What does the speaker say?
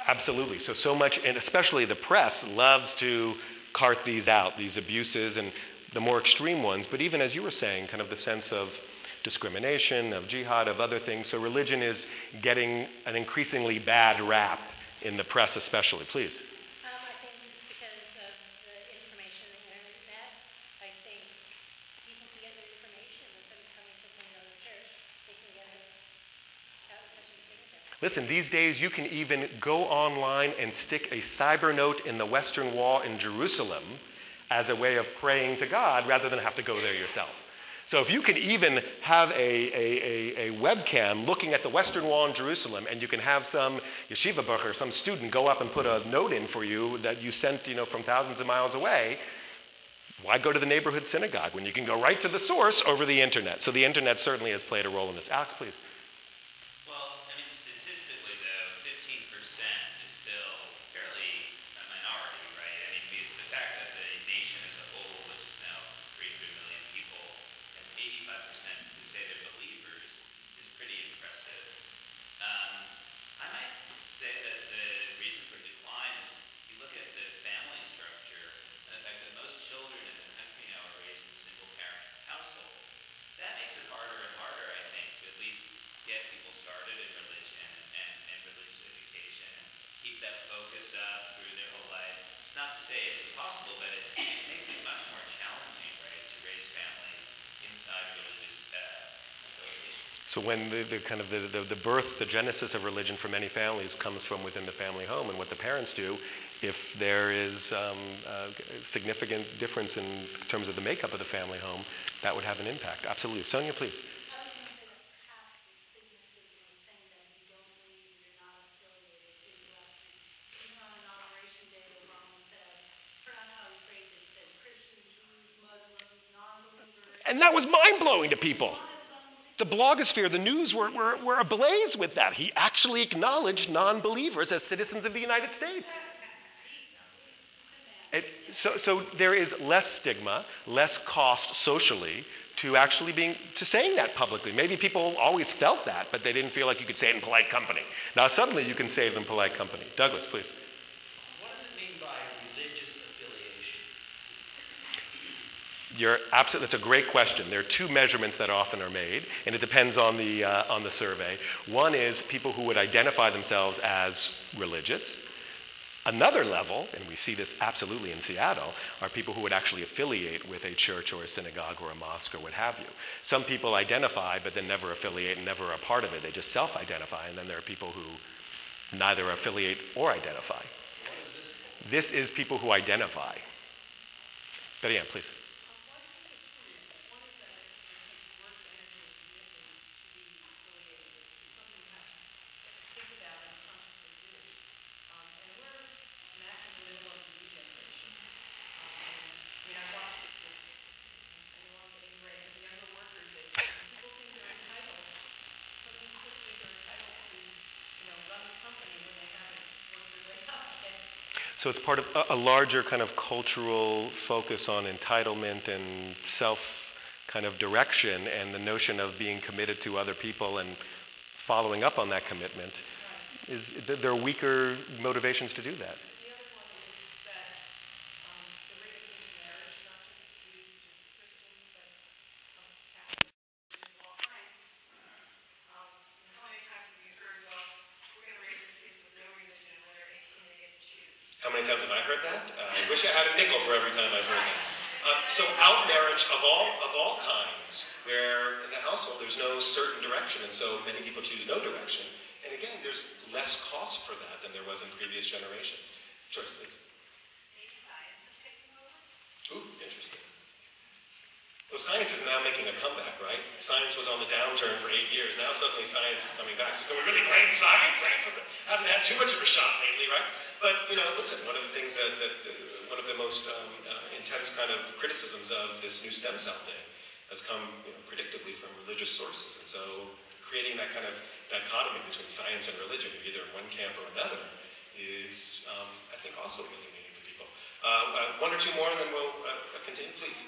Absolutely. So much, and especially the press loves to cart these out, these abuses, and the more extreme ones. But even as you were saying, kind of the sense of discrimination, of jihad, of other things. So religion is getting an increasingly bad rap in the press, especially. Please. I think because of the information, the internet, I think people can get their information instead of coming to the church. They can get it out of such a fingertip. Listen, these days you can even go online and stick a cyber note in the Western Wall in Jerusalem as a way of praying to God rather than have to go there yourself. So if you can even have a webcam looking at the Western Wall in Jerusalem, and you can have some yeshiva bucher, some student, go up and put a note in for you that you sent, from thousands of miles away, why go to the neighborhood synagogue when you can go right to the source over the internet? So the internet certainly has played a role in this. Alex, please. So when the birth, the genesis of religion for many families comes from within the family home, and what the parents do, if there is a significant difference in terms of the makeup of the family home, that would have an impact. Absolutely. Sonia, please. And that was mind-blowing to people. The blogosphere, the news were ablaze with that. He actually acknowledged non-believers as citizens of the United States. So there is less stigma, less cost socially to actually saying that publicly. Maybe people always felt that, but they didn't feel like you could say it in polite company. Now suddenly you can say it in polite company. Douglas, please. That's a great question. There are two measurements that often are made, and it depends on the survey. One is people who would identify themselves as religious. Another level, and we see this absolutely in Seattle, are people who would actually affiliate with a church or a synagogue or a mosque or what have you. Some people identify, but then never affiliate and never are a part of it. They just self-identify, and then there are people who neither affiliate or identify. This is people who identify. Betty Ann, please. So it's part of a larger kind of cultural focus on entitlement and self kind of direction, and the notion of being committed to other people and following up on that commitment. There are weaker motivations to do that. How many times have I heard that? I wish I had a nickel for every time I've heard that. So out marriage of all kinds, where in the household there's no certain direction, and so many people choose no direction. And again, there's less cost for that than there was in previous generations. Joyce, please. Maybe science is taking over? Ooh, interesting. Well, science is now making a comeback, right? Science was on the downturn for 8 years. Now suddenly science is coming back. So can we really blame science? Science hasn't had too much of a shot lately, right? But, listen, one of the things one of the most intense kind of criticisms of this new stem cell thing has come predictably from religious sources. And so creating that kind of dichotomy between science and religion, either in one camp or another, is, I think, also really meaning to people. One or two more, and then we'll continue, please.